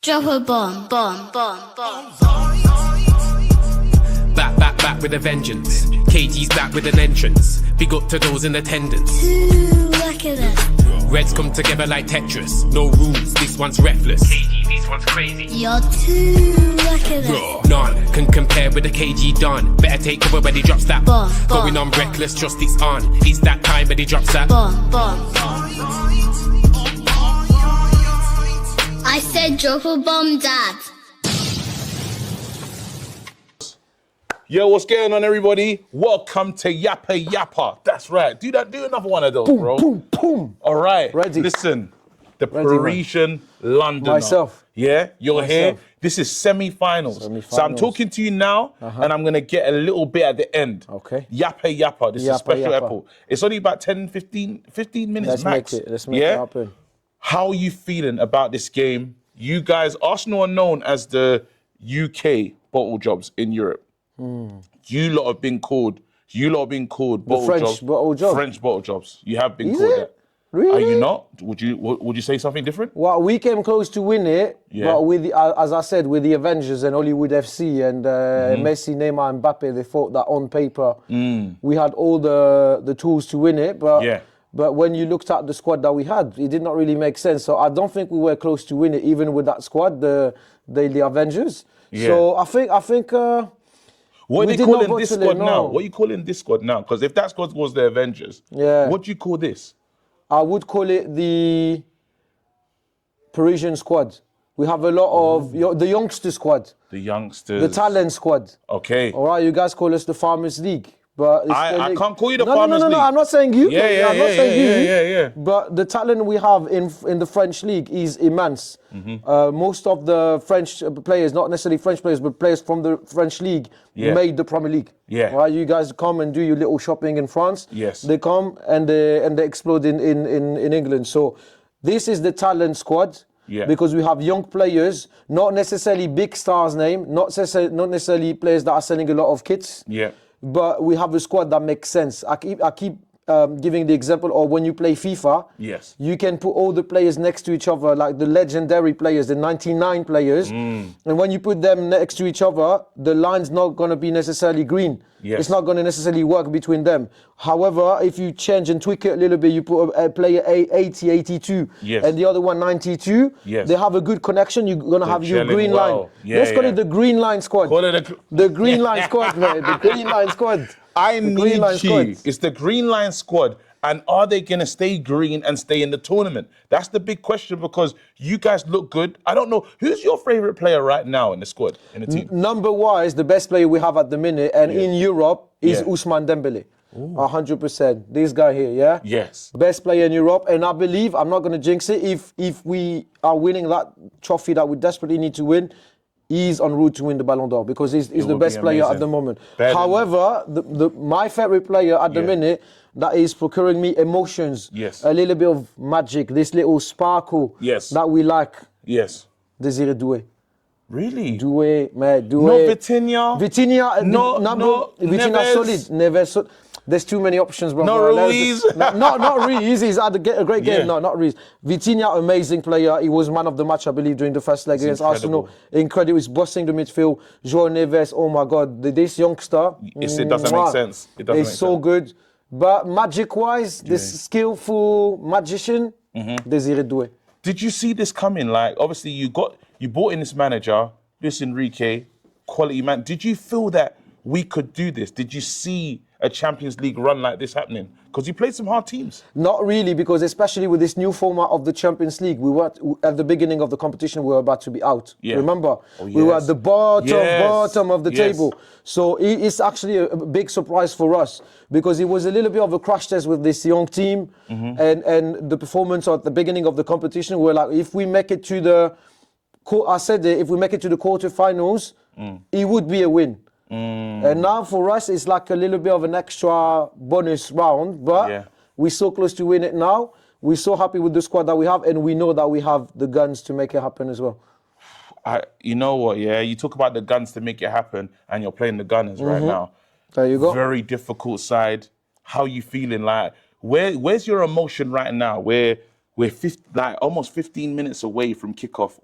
Drop a bomb, bomb, bomb, bomb. Back with a vengeance. KG's back with an entrance. Big up to those in attendance. Ooh, look at us. Reds come together like Tetris. No rules, this one's reckless. KG, this one's crazy. You're too look at us. None can compare with the KG Don. Better take cover when he drops that. Bomb, bomb, Going on reckless, just it's on. It's that time when he drops that. Bomb, bomb. I said drop a bomb, Dad. Yo, what's going on, everybody? Welcome to YAPPA. That's right. Do another one of those, boom, bro. Boom, boom. All right. Ready. Listen, the Parisian Londoner. Myself. Yeah, you're Myself. here. This is semi-finals. So I'm talking to you now, and I'm going to get a little bit at the end. Okay. YAPPA. This is a special Yappa. episode. It's only about 10, 15 minutes max. Let's make it happen. How are you feeling about this game? You guys, Arsenal are known as the UK bottle jobs in Europe. You lot have been called bottle French jobs. bottle job. French bottle jobs. You have been Is called it? that. Really? Are you not? Would you say something different? Well, we came close to win it, Yeah. but with as I said, with the Avengers and Hollywood FC and Messi, Neymar, and Mbappe, they thought that on paper we had all the tools to win it. But Yeah. but when you looked at the squad that we had, it did not really make sense. So I don't think we were close to win it, even with that squad, the Avengers. Yeah. So I think. What are We they did not calling this bottle it, squad now? no. What are you calling this squad now? Because if that squad was the Avengers, Yeah. what do you call this? I would call it the Parisian squad. We have a lot of the youngster squad, The youngsters. the talent squad. Okay. All right, you guys call us the Farmers League, but it's the I league. can't call you the no, Farmers no, League. I'm not saying you. Yeah, I'm not saying you. yeah. But the talent we have in the French league is immense. Most of the French players, not necessarily French players, but players from the French league, Yeah. made the Premier League. Yeah. All right, you guys come and do your little shopping in France. Yes. They come and they explode in England. So this is the talent squad. Yeah. Because we have young players, not necessarily big stars name, not necessarily players that are selling a lot of kits. Yeah. But we have a squad that makes sense. I keep giving the example of when you play FIFA, Yes. you can put all the players next to each other, like the legendary players, the 99 players. And when you put them next to each other, the line's not going to be necessarily green. Yes. It's not going to necessarily work between them. However, if you change and tweak it a little bit, you put a player 80, 82, Yes. and the other one 92, Yes. they have a good connection, you're going to have your gelling green well. line. Yeah, Let's call yeah. it the green line squad. Call it The green line squad, man. The green line squad. I The need green line you. squad. It's the Green Line squad. And are they going to stay green and stay in the tournament? That's the big question because you guys look good. I don't know. Who's your favorite player right now in the squad, in the team? Number-wise, the best player we have at the minute and in Europe is Yeah. Ousmane Dembele. 100%. This guy here, yeah? Yes. Best player in Europe. And I believe, I'm not going to jinx it, if we are winning that trophy that we desperately need to win, he's en route to win the Ballon d'Or because he's the would best be player amazing. at the moment. Better than- However, my favorite player at the Yeah. minute that is procuring me emotions, Yes. a little bit of magic, this little sparkle Yes. that we like, Yes. Désiré Doué. Really? Doué, man, No Doué. Vitinha? Vitinha, No, Vitinha Neves? solid. Neves. There's too many options, bro. No Ruiz? Not Ruiz. He's had a great game. Yeah. No, not Ruiz. Vitinha, amazing player. He was man of the match, I believe, during the first leg against incredible. Arsenal. Incredible. He's busting the midfield. João Neves, oh my God. This youngster. It doesn't make sense. It doesn't He's make so sense. good. But magic-wise, this skillful magician, Désiré Doué. Did you see this coming? Like, obviously, you brought in this manager, Luis Enrique, quality man. Did you feel that we could do this? Did you see a Champions League run like this happening? Because you played some hard teams. Not really, because especially with this new format of the Champions League, we were at the beginning of the competition, we were about to be out. Yeah. Remember? Oh, We were at yes. the bottom of the Yes. table. So it's actually a big surprise for us because it was a little bit of a crash test with this young team and the performance at the beginning of the competition. We're like, if we make it to the, if we make it to the quarterfinals, it would be a win. And now for us, it's like a little bit of an extra bonus round, but Yeah. we're so close to win it now. We're so happy with the squad that we have, and we know that we have the guns to make it happen as well. You know what, yeah? You talk about the guns to make it happen, and you're playing the Gunners right now. There you go. Very difficult side. How you feeling? Like, where's your emotion right now? Where we're almost 15 minutes away from kickoff,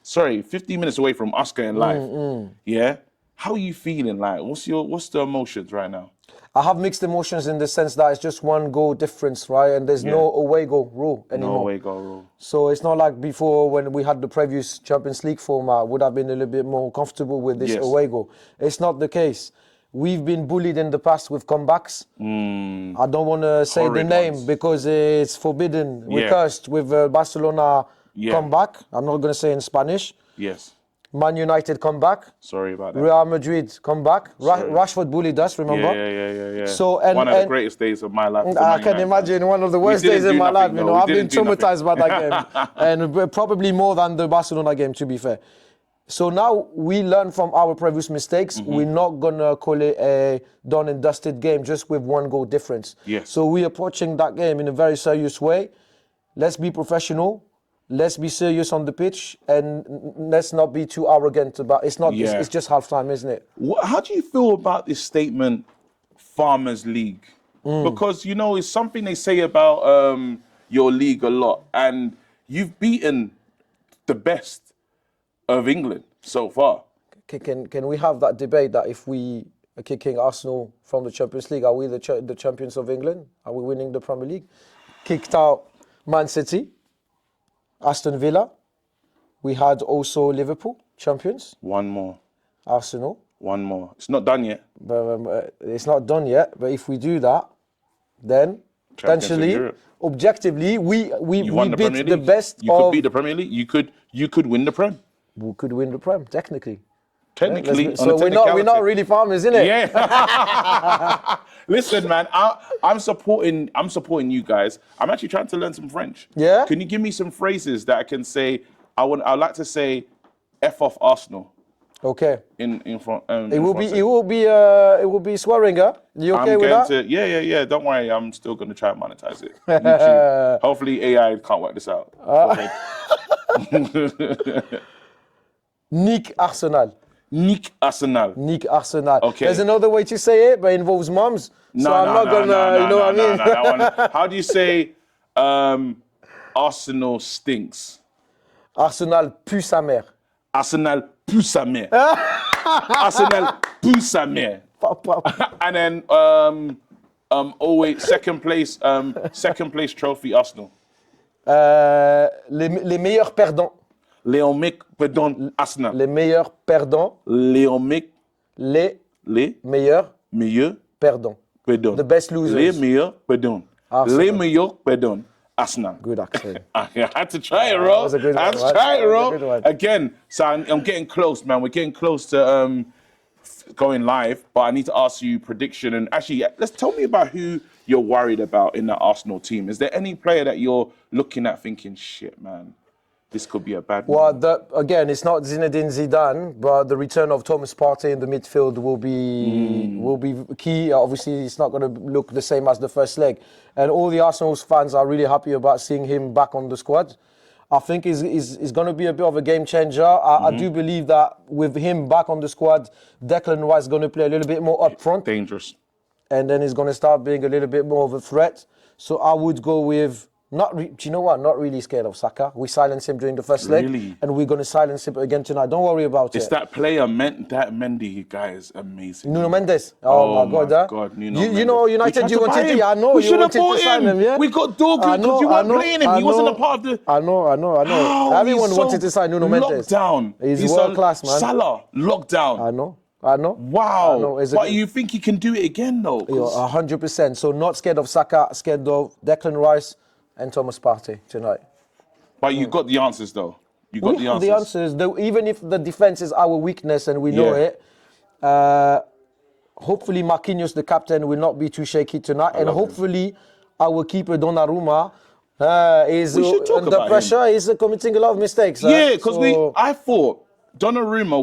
15 minutes away from us going live. Yeah, how are you feeling? Like, what's the emotions right now? I have mixed emotions in the sense that it's just one goal difference, right? And there's no away goal rule anymore. No away goal rule. So it's not like before when we had the previous Champions League format, would have been a little bit more comfortable with this away goal. It's not the case. We've been bullied in the past with comebacks. I don't want to say the name because it's forbidden. We're cursed with Barcelona comeback. I'm not going to say in Spanish. Yes. Man United come back. Sorry about that. Real Madrid come back. Rashford bullied us, remember? Yeah. So, one of the greatest days of my life. I can imagine one of the worst days in my life. I've been traumatized by that game. And probably more than the Barcelona game, to be fair. So now we learn from our previous mistakes. We're not going to call it a done and dusted game just with one goal difference. Yes. So we're approaching that game in a very serious way. Let's be professional. Let's be serious on the pitch and let's not be too arrogant about it's not it's just half time, isn't it? How do you feel about this statement, Farmers League? Because it's something they say about your league a lot, and you've beaten the best of England so far. Can we have that debate that if we are kicking Arsenal from the Champions League, are we the champions of England? Are we winning the Premier League? Kicked out Man City, Aston Villa. We had also Liverpool, champions. One more. Arsenal. One more. It's not done yet. But it's not done yet. But if we do that, then potentially, objectively, we beat the best. You could beat the Premier League. You could win the Prem. We could win the Prem, technically. Technically, so we're not really farmers, innit? Yeah. Listen, man, I'm supporting you guys. I'm actually trying to learn some French. Yeah. Can you give me some phrases that I can say? I'd like to say, "F off Arsenal." Okay. In front. It will be swearing, huh? You okay with that? Yeah. Don't worry, I'm still gonna try and monetize it. YouTube. Hopefully, AI can't work this out. Nick Arsenal. Nick Arsenal. Nick Arsenal. Okay. There's another way to say it, but it involves mums. So I'm not gonna, you know what I mean? That one. How do you say Arsenal stinks? Arsenal pue sa mère. Arsenal pue sa mère. Arsenal pue sa mère. And then always second place trophy Arsenal. Les meilleurs perdants. Léomic perdant Arsenal. Les meilleurs perdants. Léomic. Les meilleurs perdants. Perdant. The best losers. Les meilleurs perdants. Les meilleurs perdants. Arsenal. Good accent. I had to try it, bro. That was a good one. I had to try it, bro. Again, so I'm getting close, man. We're getting close to going live, but I need to ask you prediction. And actually, let's tell me about who you're worried about in the Arsenal team. Is there any player that you're looking at thinking, shit, man, this could be a bad one? Well, again, it's not Zinedine Zidane, but the return of Thomas Partey in the midfield will be key. Obviously, it's not going to look the same as the first leg. And all the Arsenal fans are really happy about seeing him back on the squad. I think is going to be a bit of a game changer. I do believe that with him back on the squad, Declan Rice is going to play a little bit more up front. Dangerous. And then he's going to start being a little bit more of a threat. So I would go with... do you know what? Not really scared of Saka. We silenced him during the first leg, and we're going to silence him again tonight. Don't worry about it. It's that player, that Mendy guy is amazing. Nuno Mendes. Oh my God, Nuno Mendes. You know, United, you wanted to. I know, you wanted to sign him. Yeah? We got Dorgu because you weren't playing him. He wasn't a part of the. I know. Everyone wanted to sign Nuno Mendes. Lockdown. He's world class, man. Salah, lockdown. I know. Wow. But you think he can do it again, though? 100%. So not scared of Saka, scared of Declan Rice and Thomas Partey tonight. But you got the answers, though. You got the answers. Though, even if the defense is our weakness and we know it, hopefully Marquinhos, the captain, will not be too shaky tonight. And hopefully our keeper, Donnarumma, is under pressure. He's committing a lot of mistakes. Yeah, because I thought Donnarumma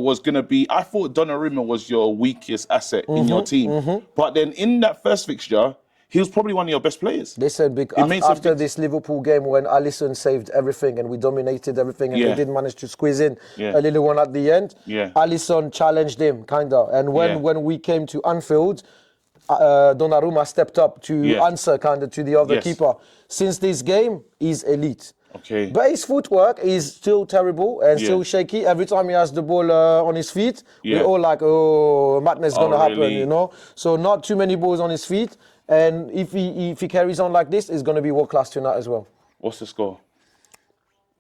was your weakest asset in your team. But then in that first fixture, he was probably one of your best players. Listen, after this Liverpool game when Alisson saved everything and we dominated everything and they did manage to squeeze in a little one at the end, Alisson challenged him, kind of. And when we came to Anfield, Donnarumma stepped up to answer kind of to the other Yes. keeper. Since this game, he's elite. Okay. But his footwork is still terrible and still Yeah. shaky. Every time he has the ball on his feet, Yeah. we're all like, oh, madness is going to happen, really? you know? So not too many balls on his feet. And if he carries on like this, it's going to be world class tonight as well. What's the score?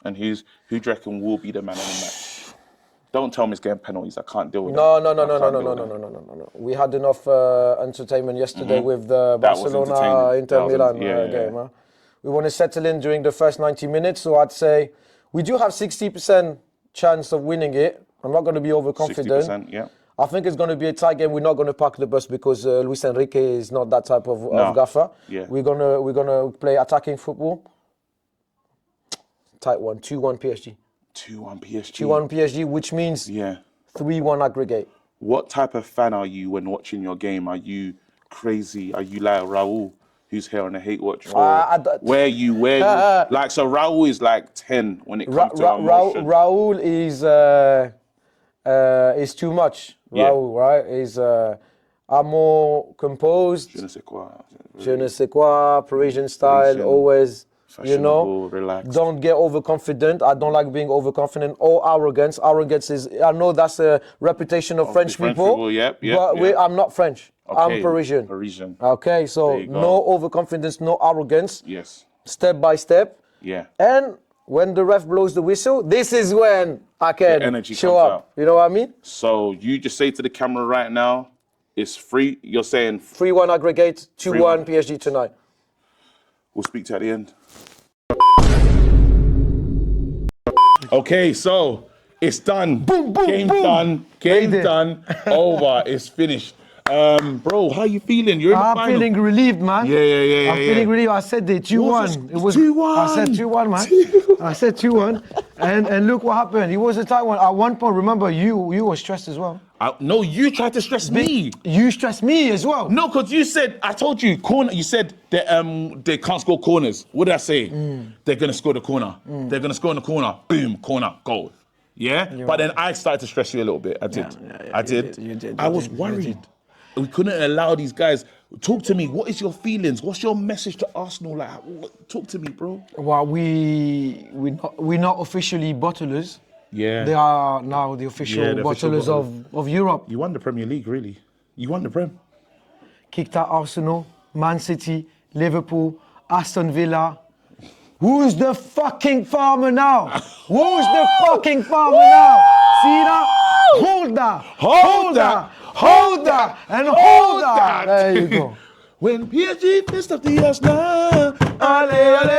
And who do you reckon will be the man of the match? Don't tell me it's getting penalties. I can't deal with that. No. We had enough entertainment yesterday with the That was Barcelona entertaining. Inter That was Milan yeah. game. Huh? We want to settle in during the first 90 minutes, so I'd say we do have 60% chance of winning it. I'm not going to be overconfident. 60%, yeah. I think it's going to be a tight game. We're not going to park the bus because Luis Enrique is not that type of gaffer. Yeah. We're gonna play attacking football. Tight one, 2-1 PSG. 2-1 PSG. 2-1 PSG, which means 3-1 aggregate. What type of fan are you when watching your game? Are you crazy? Are you like Raul, who's here on the hate watch? Or where are you? Like, so Raul is like 10 when it comes to emotion. Raul is too much. Raul, right? I'm more composed. Je ne sais quoi. Je ne sais quoi, Parisian style, always, you know, relaxed. Don't get overconfident. I don't like being overconfident or arrogance. Arrogance is, I know that's a reputation of French people, but I'm not French. Okay. I'm Parisian. Okay, so no overconfidence, no arrogance. Yes. Step by step. Yeah. And when the ref blows the whistle, this is when I can energy show comes up. out. You know what I mean? So you just say to the camera right now, it's free. You're saying 3-1 aggregate, 2-1 PSG tonight. We'll speak to you at the end. Okay, so it's done. Boom, boom, Game boom. done. Game done. Over. It's finished. Bro, how you feeling? You're in the final. I'm feeling relieved, man. Yeah. I'm feeling relieved. I said it, 2-1. It was 2-1. I said 2-1, man. I said 2-1. And look what happened. It was a tight one. At one point, remember, you were stressed as well. No, you tried to stress me. You stressed me as well. No, because you said, I told you, corner. You said that they can't score corners. What did I say? They're going to score the corner. They're going to score in the corner. Boom, corner, goal. Yeah? But then I started to stress you a little bit. I did. I did. You did. I was worried. We couldn't allow these guys. Talk to me. What is your feelings? What's your message to Arsenal? Like, talk to me, bro. Well, we're not officially bottlers. Yeah. They are now the official bottlers of Europe. You won the Premier League, really. You won the Prem. Kicked out Arsenal, Man City, Liverpool, Aston Villa. Who's the fucking farmer now? Who's the fucking farmer now? See that? Hold that. Hold that. Hold that. And hold that. There you go. When PSG fist of the Arsenal, ale, ale,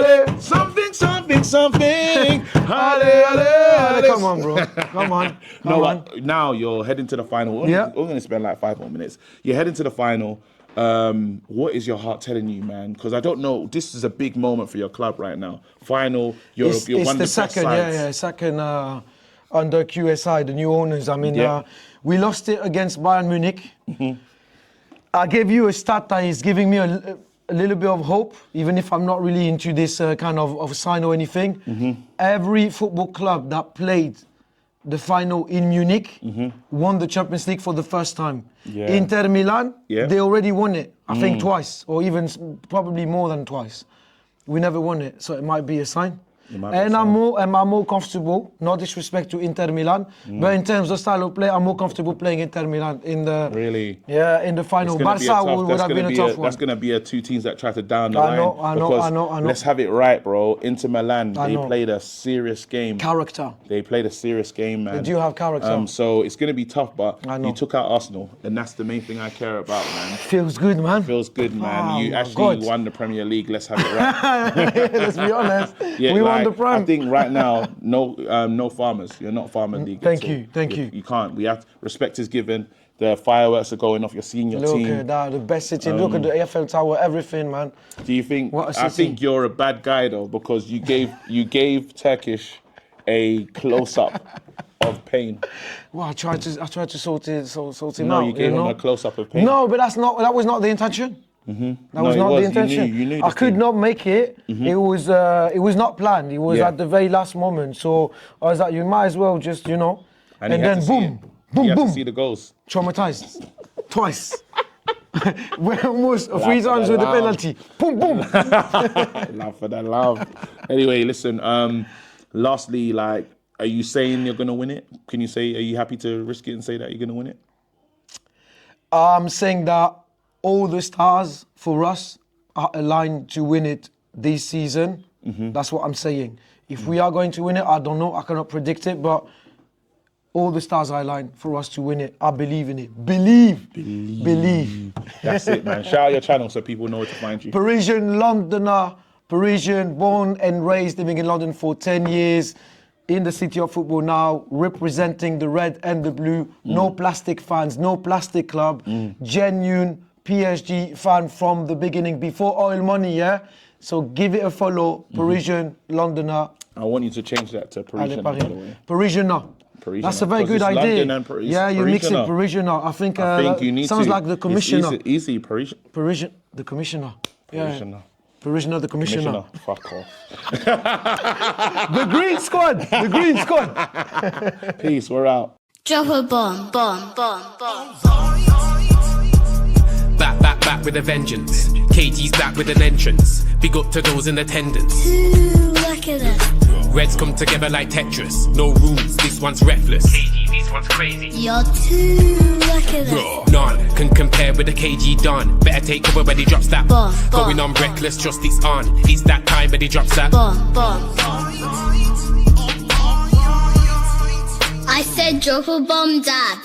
ale, something. Ale, ale, ale. Come on, bro. Come on. Now you're heading to the final. We're going to spend like 5 more minutes. You're heading to the final. What is your heart telling you, man? Because I don't know. This is a big moment for your club right now. Final. You're one of the second, best sides. second under QSI, the new owners. I mean, we lost it against Bayern Munich. I gave you a stat that is giving me a little bit of hope, even if I'm not really into this kind of sign or anything. Every football club that played the final in Munich won the Champions League for the first time. Inter Milan, they already won it, I think twice, or even probably more than twice. We never won it, so it might be a sign. And I'm more comfortable, no disrespect to Inter Milan, but in terms of style of play, I'm more comfortable playing Inter Milan in the in the final. Barca would have been a tough one. That's going to be two teams that try to down the line. I know. Let's have it right, bro. Inter Milan, they played a serious game. Character. They played a serious game, man. They do have character. So it's going to be tough, but you took out Arsenal, and that's the main thing I care about, man. Feels good, man. Feels good, man. You actually won the Premier League. Let's have it right. Let's be honest. We won the Prem. I think right now, no farmers. You're not farmer league. Thank you. You can't. We have respect is given. The fireworks are going off. You're seeing your team. Look at that, the best city. Look at the Eiffel Tower, everything, man. Do you think? I think you're a bad guy though, because you gave Turkish a close up of pain. Well, I tried to sort him out. No, you gave him a close up of pain. No, but that was not the intention. That was not the intention. You knew I could not make it. It was not planned. It was at the very last moment. So I was like, you might as well just, and then boom, you boom. to see the goals. Traumatized. Twice. We're almost 3 times with the penalty. Boom, boom. Love for that love. Anyway, listen. Lastly, like, are you saying you're gonna win it? Can you say? Are you happy to risk it and say that you're gonna win it? I'm saying that all the stars for us are aligned to win it this season. That's what I'm saying. If we are going to win it, I don't know. I cannot predict it, but all the stars are aligned for us to win it. I believe in it. Believe. That's it, man. Shout out your channel so people know where to find you. Parisian, Londoner, Parisian, born and raised, living in London for 10 years, in the city of football now, representing the red and the blue. No plastic fans, no plastic club. Genuine PSG fan from the beginning, before oil money, yeah? So give it a follow, Parisian, Londoner. I want you to change that to Parisian, by the way. Parisianer. That's a very good idea. London and yeah, you mix it Parisianer. I think you need sounds to. like the commissioner. It's easy, Parisian. The commissioner. Parisianer. Parisianer, the commissioner. Fuck off. The green squad. The green squad. Peace. We're out. Drop a bomb, bomb, bomb, bomb. Back with a vengeance. KG's back with an entrance. Big up to those in attendance. Ooh, look at that. Reds come together like Tetris. No rules, this one's reckless. KG, this one's crazy. You're too look at that. None can compare with the KG Don. Better take cover when he drops that. Bomb, Going on reckless, just it's on. It's that time when he drops that. Bomb, bomb. I said drop a bomb, Dad.